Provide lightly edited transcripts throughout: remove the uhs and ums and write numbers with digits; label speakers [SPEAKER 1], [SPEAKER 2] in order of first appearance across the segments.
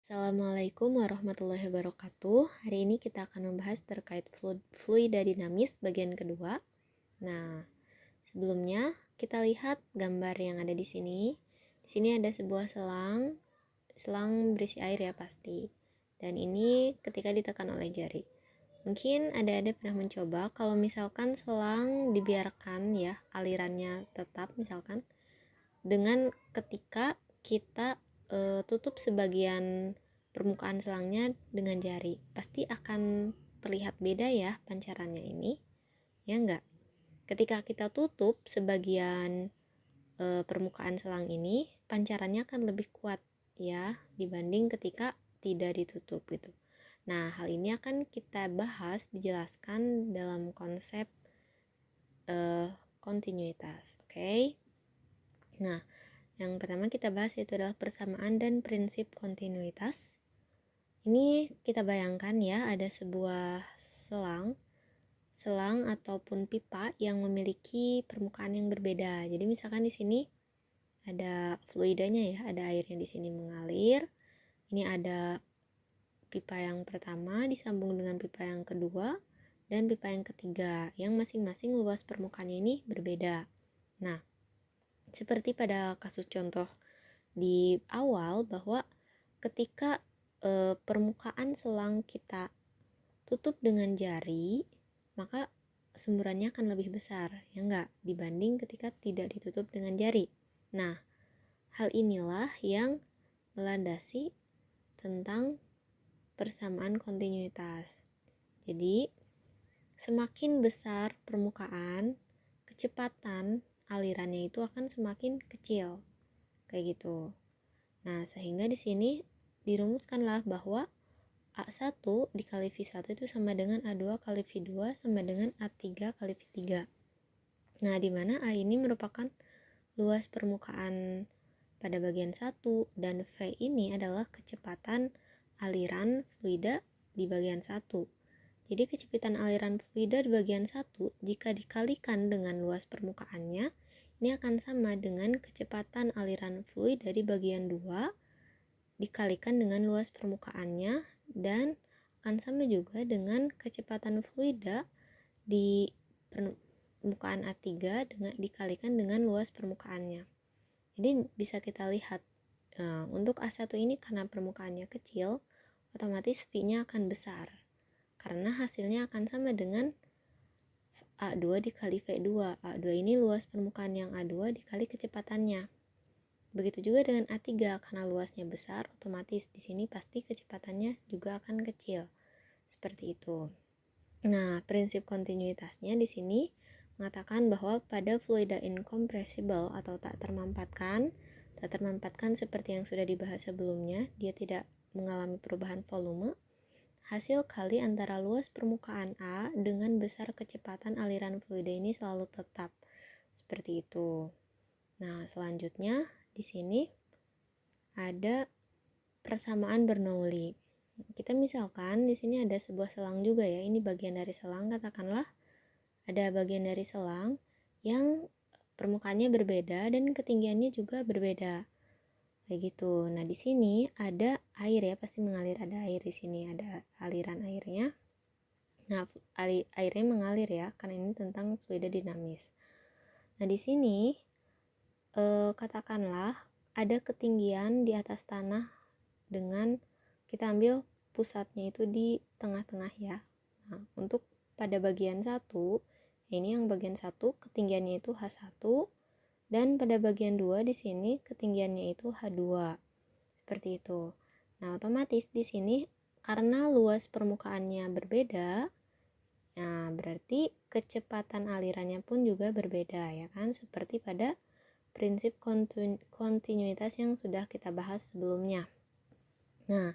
[SPEAKER 1] Assalamualaikum warahmatullahi wabarakatuh. Hari ini kita akan membahas terkait fluida dinamis bagian kedua. Nah, sebelumnya kita lihat gambar yang ada di sini. Di sini ada sebuah selang berisi air ya pasti. Dan ini ketika ditekan oleh jari. Mungkin ada pernah mencoba kalau misalkan selang dibiarkan ya alirannya tetap misalkan dengan ketika kita tutup sebagian permukaan selangnya dengan jari, pasti akan terlihat beda ya pancarannya ini, ya enggak? Ketika kita tutup sebagian permukaan selang ini, pancarannya akan lebih kuat ya dibanding ketika tidak ditutup gitu. Nah, hal ini akan kita bahas dijelaskan dalam konsep kontinuitas, oke? Nah, yang pertama kita bahas yaitu adalah persamaan dan prinsip kontinuitas. Ini kita bayangkan ya, ada sebuah selang ataupun pipa yang memiliki permukaan yang berbeda. Jadi misalkan di sini ada fluidanya ya, ada airnya di sini mengalir. Ini ada pipa yang pertama disambung dengan pipa yang kedua dan pipa yang ketiga yang masing-masing luas permukaannya ini berbeda. Nah, seperti pada kasus contoh di awal bahwa ketika permukaan selang kita tutup dengan jari, maka semburannya akan lebih besar ya enggak dibanding ketika tidak ditutup dengan jari. Nah, hal inilah yang melandasi tentang persamaan kontinuitas. Jadi, semakin besar permukaan, kecepatan alirannya itu akan semakin kecil. Kayak gitu. Nah, sehingga di sini dirumuskanlah bahwa A1 dikali V1 itu sama dengan A2 kali V2 sama dengan A3 kali V3. Nah, di mana A ini merupakan luas permukaan pada bagian 1 dan V ini adalah kecepatan aliran fluida di bagian 1. Jadi kecepatan aliran fluida di bagian 1 jika dikalikan dengan luas permukaannya, ini akan sama dengan kecepatan aliran fluid dari bagian 2 dikalikan dengan luas permukaannya dan akan sama juga dengan kecepatan fluida di permukaan A3 dikalikan dengan luas permukaannya. Jadi bisa kita lihat untuk A1 ini karena permukaannya kecil, otomatis V-nya akan besar karena hasilnya akan sama dengan A2 dikali V2. A2 ini luas permukaan yang A2 dikali kecepatannya. Begitu juga dengan A3 karena luasnya besar, otomatis di sini pasti kecepatannya juga akan kecil. Seperti itu. Nah, prinsip kontinuitasnya di sini mengatakan bahwa pada fluida incompressible atau tak termampatkan seperti yang sudah dibahas sebelumnya, dia tidak mengalami perubahan volume. Hasil kali antara luas permukaan A dengan besar kecepatan aliran fluida ini selalu tetap. Seperti itu. Nah, selanjutnya di sini ada persamaan Bernoulli. Kita misalkan di sini ada sebuah selang juga ya. Ini bagian dari selang, katakanlah ada bagian dari selang yang permukaannya berbeda dan ketinggiannya juga berbeda. Kayak gitu. Nah, di sini ada air ya, pasti mengalir, ada air di sini, ada aliran airnya. Nah, airnya mengalir ya, karena ini tentang fluida dinamis. Nah, di sini katakanlah ada ketinggian di atas tanah dengan kita ambil pusatnya itu di tengah-tengah ya. Nah, untuk pada bagian 1, ini yang bagian 1 ketinggiannya itu H1 dan pada bagian 2 di sini ketinggiannya itu H2. Seperti itu. Nah, otomatis di sini karena luas permukaannya berbeda, nah berarti kecepatan alirannya pun juga berbeda ya kan, seperti pada prinsip kontinuitas yang sudah kita bahas sebelumnya. Nah,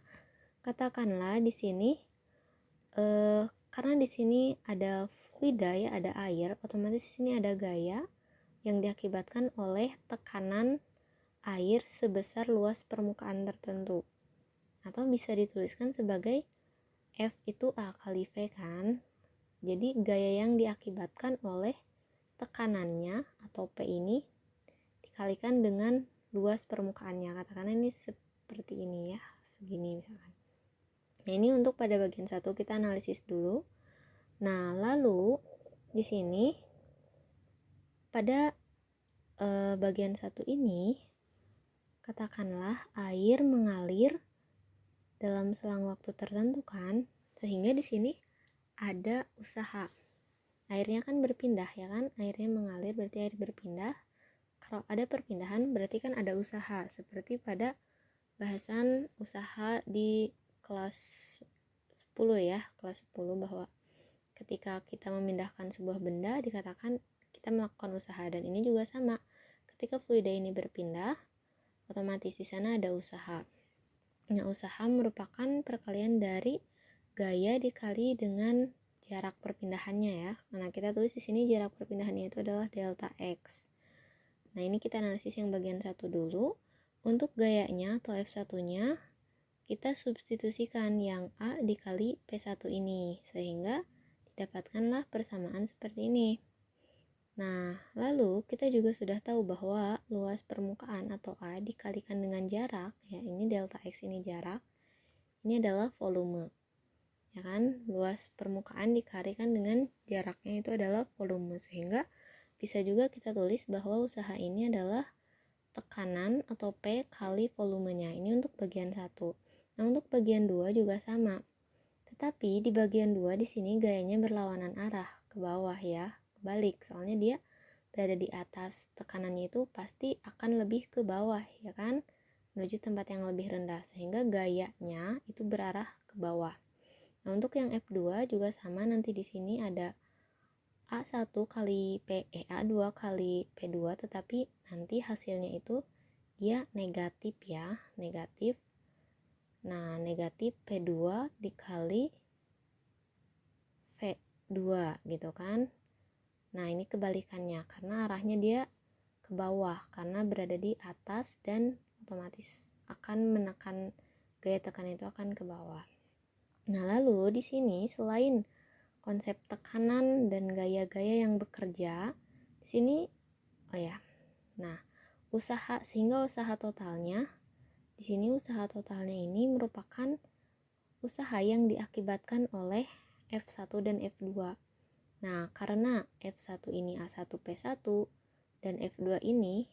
[SPEAKER 1] katakanlah di sini karena di sini ada fluida ya, ada air, otomatis di sini ada gaya yang diakibatkan oleh tekanan air sebesar luas permukaan tertentu. Atau bisa dituliskan sebagai F itu A kali V kan. Jadi gaya yang diakibatkan oleh tekanannya atau P ini dikalikan dengan luas permukaannya. Katakan ini seperti ini ya, segini misalkan. Nah, ini untuk pada bagian 1 kita analisis dulu. Nah, lalu di sini pada bagian 1 ini katakanlah air mengalir dalam selang waktu tertentu kan, sehingga di sini ada usaha. Airnya kan berpindah ya kan, airnya mengalir berarti air berpindah. Kalau ada perpindahan berarti kan ada usaha, seperti pada bahasan usaha di kelas 10 ya, kelas 10 bahwa ketika kita memindahkan sebuah benda dikatakan kita melakukan usaha, dan ini juga sama. Ketika fluida ini berpindah, otomatis di sana ada usaha. Nah, usaha merupakan perkalian dari gaya dikali dengan jarak perpindahannya ya. Nah, kita tulis di sini jarak perpindahannya itu adalah delta X. Nah, ini kita analisis yang bagian 1 dulu. Untuk gayanya atau F1-nya kita substitusikan yang A dikali P1 ini, sehingga didapatkanlah persamaan seperti ini. Nah, lalu kita juga sudah tahu bahwa luas permukaan atau A dikalikan dengan jarak, ya ini delta X ini jarak, ini adalah volume. Ya kan, luas permukaan dikalikan dengan jaraknya itu adalah volume, sehingga bisa juga kita tulis bahwa usaha ini adalah tekanan atau P kali volumenya. Ini untuk bagian 1. Nah, untuk bagian 2 juga sama. Tetapi di bagian 2 di sini gayanya berlawanan arah ke bawah ya, kebalik. Soalnya dia berada di atas, tekanannya itu pasti akan lebih ke bawah ya kan, menuju tempat yang lebih rendah, sehingga gayanya itu berarah ke bawah. Nah, untuk yang F2 juga sama, nanti di sini ada A1 kali A2 kali P2, tetapi nanti hasilnya itu dia negatif ya, negatif. Nah, negatif P2 dikali V2 gitu kan. Nah, ini kebalikannya karena arahnya dia ke bawah karena berada di atas, dan otomatis akan menekan, gaya tekan itu akan ke bawah. Nah, lalu di sini selain konsep tekanan dan gaya-gaya yang bekerja, di sini nah, sehingga usaha totalnya di sini, usaha totalnya ini merupakan usaha yang diakibatkan oleh F1 dan F2. Nah, karena F1 ini A1 P1 dan F2 ini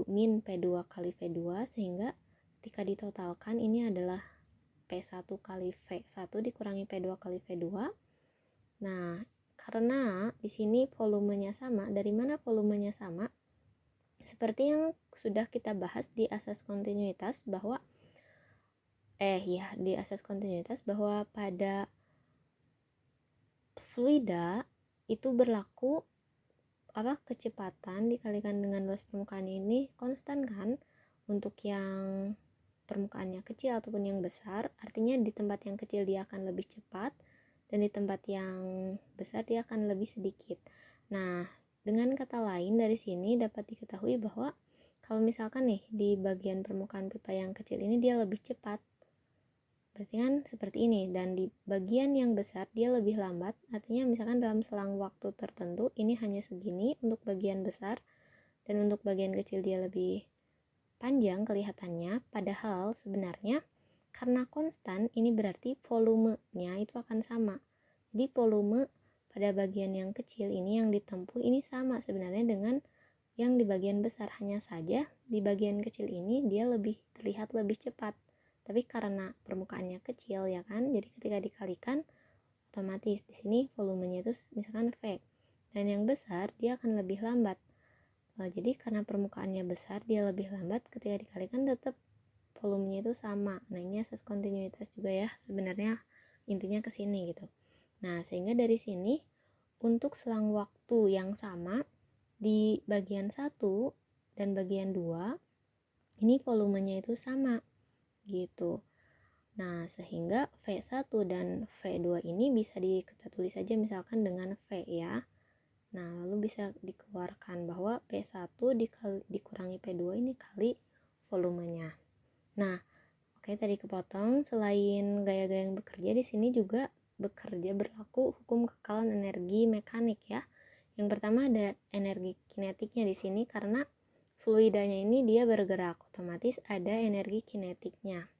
[SPEAKER 1] min P2 kali V2, sehingga ketika ditotalkan ini adalah P1 kali V1 dikurangi P2 kali V2. Nah, karena di sini volumenya sama, dari mana volumenya sama? Seperti yang sudah kita bahas di asas kontinuitas bahwa pada fluida itu berlaku kecepatan dikalikan dengan luas permukaan ini konstan kan, untuk yang permukaannya kecil ataupun yang besar. Artinya di tempat yang kecil dia akan lebih cepat, dan di tempat yang besar dia akan lebih sedikit. Nah, dengan kata lain dari sini dapat diketahui bahwa kalau misalkan nih di bagian permukaan pipa yang kecil ini dia lebih cepat, berarti kan seperti ini, dan di bagian yang besar dia lebih lambat. Artinya misalkan dalam selang waktu tertentu ini hanya segini untuk bagian besar, dan untuk bagian kecil dia lebih panjang kelihatannya, padahal sebenarnya karena konstan ini berarti volumenya itu akan sama. Jadi volume pada bagian yang kecil ini yang ditempuh ini sama sebenarnya dengan yang di bagian besar, hanya saja di bagian kecil ini dia terlihat lebih cepat. Tapi karena permukaannya kecil ya kan, jadi ketika dikalikan otomatis di sini volumenya itu misalkan V, dan yang besar dia akan lebih lambat. Jadi karena permukaannya besar dia lebih lambat, ketika dikalikan tetap volumenya itu sama. Nah, ini asas kontinuitas juga ya, sebenarnya intinya ke sini gitu. Nah, sehingga dari sini untuk selang waktu yang sama di bagian 1 dan bagian 2 ini volumenya itu sama gitu. Nah, sehingga V1 dan V2 ini bisa kita tulis saja misalkan dengan V ya. Nah, lalu bisa dikeluarkan bahwa P1 dikurangi P2 ini kali volumenya. Nah, tadi kepotong. Selain gaya-gaya yang bekerja, di sini juga berlaku hukum kekalan energi mekanik ya. Yang pertama ada energi kinetiknya di sini, karena fluidanya ini dia bergerak, otomatis ada energi kinetiknya.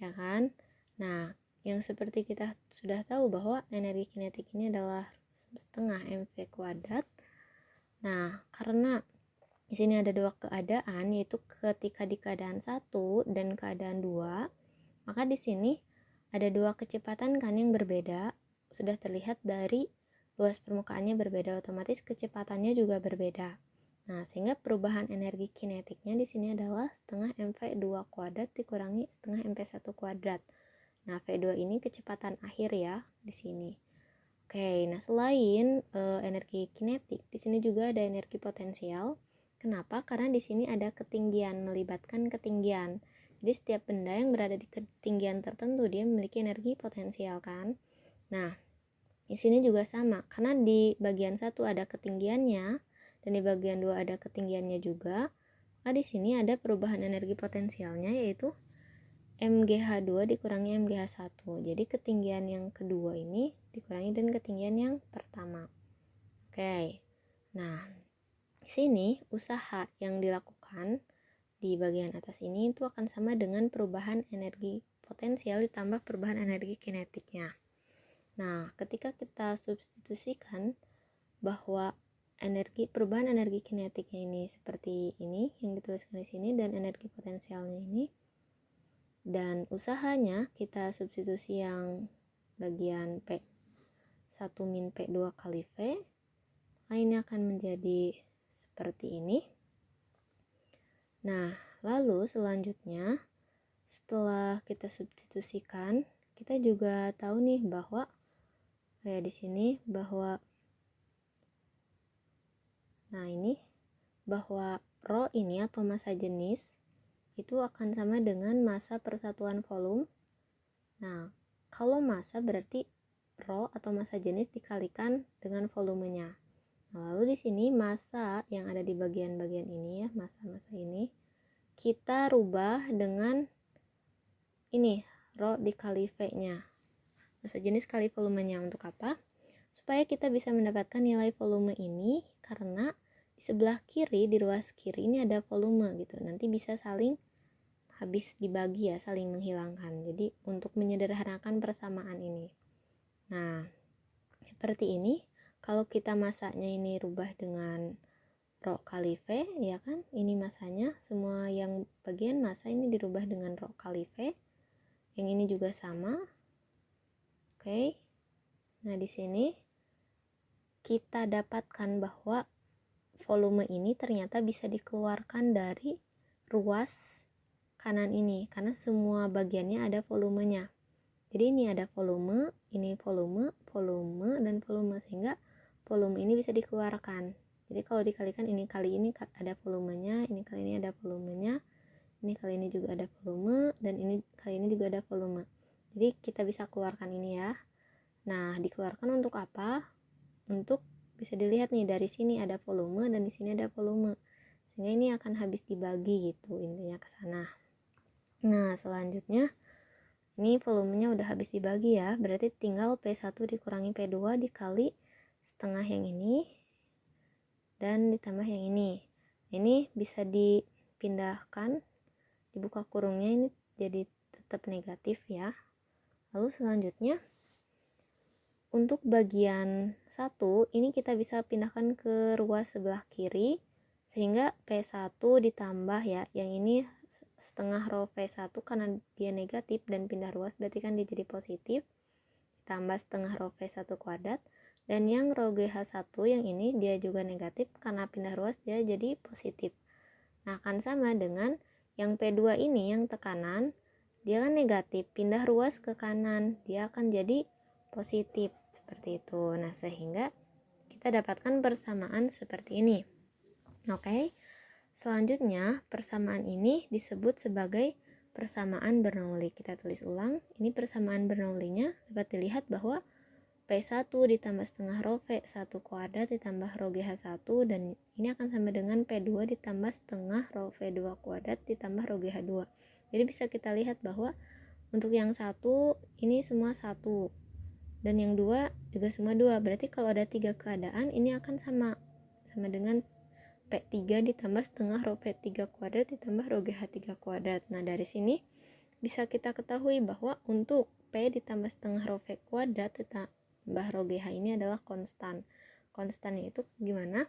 [SPEAKER 1] ya kan? Nah, yang seperti kita sudah tahu bahwa energi kinetik ini adalah setengah mv kuadrat. Nah, karena di sini ada dua keadaan, yaitu ketika di keadaan 1 dan keadaan 2, maka di sini ada dua kecepatan kan yang berbeda. Sudah terlihat dari luas permukaannya berbeda, otomatis kecepatannya juga berbeda. Nah, sehingga perubahan energi kinetiknya di sini adalah setengah mv2 kuadrat dikurangi setengah mv1 kuadrat. Nah, v2 ini kecepatan akhir ya di sini. Oke, nah selain energi kinetik, di sini juga ada energi potensial. Kenapa? Karena di sini ada ketinggian, melibatkan ketinggian. Jadi setiap benda yang berada di ketinggian tertentu dia memiliki energi potensial kan. Nah, di sini juga sama, karena di bagian 1 ada ketinggiannya dan di bagian 2 ada ketinggiannya juga. Maka di sini ada perubahan energi potensialnya, yaitu MGH2 dikurangi MGH1. Jadi ketinggian yang kedua ini dikurangi dan ketinggian yang pertama. Oke. Nah, di sini usaha yang dilakukan di bagian atas ini itu akan sama dengan perubahan energi potensial ditambah perubahan energi kinetiknya. Nah, ketika kita substitusikan bahwa perubahan energi kinetiknya ini seperti ini yang dituliskan di sini dan energi potensialnya ini, dan usahanya kita substitusi yang bagian P1 min P2 kali V, maka ini akan menjadi seperti ini. Nah, lalu selanjutnya setelah kita substitusikan, kita juga tahu nih bahwa kayak di sini bahwa bahwa rho ini atau massa jenis itu akan sama dengan massa persatuan volume. Nah, kalau massa berarti rho atau massa jenis dikalikan dengan volumenya. Nah, lalu di sini massa yang ada di bagian-bagian ini ya, massa-massa ini kita rubah dengan ini, rho dikali V-nya. Massa jenis kali volumenya. Untuk apa? Supaya kita bisa mendapatkan nilai volume ini, karena di sebelah kiri, di ruas kiri ini ada volume gitu. Nanti bisa saling habis dibagi ya, saling menghilangkan. Jadi untuk menyederhanakan persamaan ini. Nah, seperti ini. Kalau kita masanya ini rubah dengan rho kali V, ya kan? Ini masanya, semua yang bagian massa ini dirubah dengan rho kali V. Yang ini juga sama. Oke. Nah, di sini kita dapatkan bahwa volume ini ternyata bisa dikeluarkan dari ruas kanan ini, karena semua bagiannya ada volumenya. Jadi ini ada volume, ini volume, volume, dan volume, sehingga volume ini bisa dikeluarkan. Jadi kalau dikalikan ini kali ini ada volumenya, ini kali ini ada volumenya, ini kali ini juga ada volume, dan ini kali ini juga ada volume. Jadi kita bisa keluarkan ini ya. Nah, dikeluarkan untuk apa? Untuk bisa dilihat nih, dari sini ada volume dan di sini ada volume, sehingga ini akan habis dibagi gitu, intinya ke sana. Nah, selanjutnya ini volumenya udah habis dibagi ya, berarti tinggal P1 dikurangi P2 dikali setengah yang ini dan ditambah yang ini. Ini bisa dipindahkan, dibuka kurungnya, ini jadi tetap negatif ya. Lalu selanjutnya untuk bagian 1 ini kita bisa pindahkan ke ruas sebelah kiri, sehingga P1 ditambah ya, yang ini setengah rho V1 karena dia negatif dan pindah ruas berarti kan dia jadi positif, tambah setengah rho V1 kuadrat, dan yang rho GH1 yang ini dia juga negatif karena pindah ruas dia jadi positif. Nah, akan sama dengan yang P2 ini, yang tekanan, dia kan negatif, pindah ruas ke kanan, dia akan jadi positif, seperti itu. Nah, sehingga kita dapatkan persamaan seperti ini. Oke. Selanjutnya, persamaan ini disebut sebagai persamaan Bernoulli. Kita tulis ulang. Ini persamaan Bernoullinya dapat dilihat bahwa P1 ditambah setengah rho V1 kuadrat ditambah rho GH1, dan ini akan sama dengan P2 ditambah setengah rho V2 kuadrat ditambah rho GH2. Jadi bisa kita lihat bahwa untuk yang satu ini semua satu, dan yang dua juga semua dua. Berarti kalau ada 3 keadaan ini akan sama dengan P3 ditambah setengah rho P3 kuadrat ditambah rho GH3 kuadrat. Nah, dari sini bisa kita ketahui bahwa untuk P ditambah setengah rho V kuadrat ditambah rho GH ini adalah konstan. Konstannya itu gimana?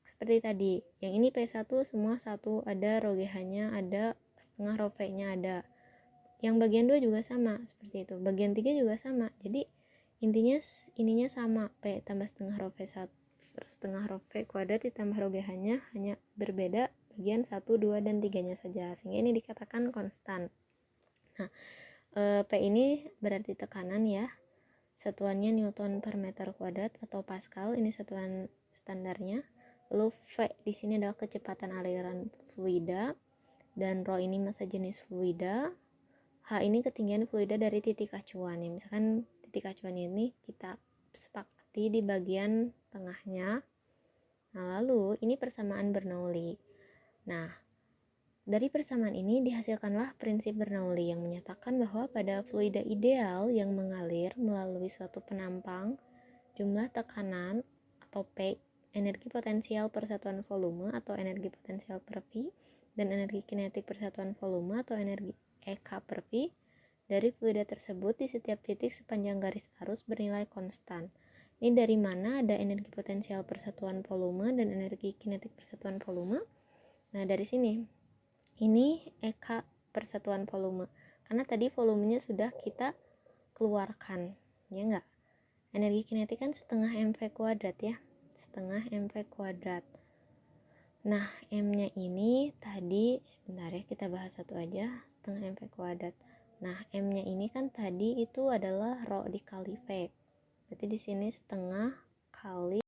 [SPEAKER 1] Seperti tadi, yang ini P1 semua 1 ada, rho GH-nya ada, setengah rho V-nya ada. Yang bagian 2 juga sama, seperti itu. Bagian 3 juga sama. Jadi intinya ininya sama, P tambah setengah rho V1 setengah rho V kuadrat ditambah rho GH-nya hanya berbeda bagian 1, 2, dan 3-nya saja. Sehingga ini dikatakan konstan. Nah, P ini berarti tekanan ya. Satuannya Newton per meter kuadrat atau Pascal, ini satuan standarnya. Lalu V di sini adalah kecepatan aliran fluida, dan rho ini massa jenis fluida. H ini ketinggian fluida dari titik acuan. Ya, misalkan titik acuan ini kita sepakati di bagian tengahnya. Nah, lalu ini persamaan Bernoulli. Nah, dari persamaan ini dihasilkanlah prinsip Bernoulli yang menyatakan bahwa pada fluida ideal yang mengalir melalui suatu penampang, jumlah tekanan atau P, energi potensial per satuan volume atau energi potensial per V, dan energi kinetik per satuan volume atau energi EK per V dari fluida tersebut di setiap titik sepanjang garis arus bernilai konstan. Ini dari mana ada energi potensial per satuan volume dan energi kinetik per satuan volume? Nah, dari sini. Ini EK per satuan volume. Karena tadi volumenya sudah kita keluarkan, ya enggak? Energi kinetik kan setengah mv kuadrat ya, setengah mv kuadrat. Nah, M-nya ini tadi, bentar ya kita bahas satu aja, setengah mv kuadrat. Nah, M-nya ini kan tadi itu adalah rho dikali V. Berarti di sini setengah kali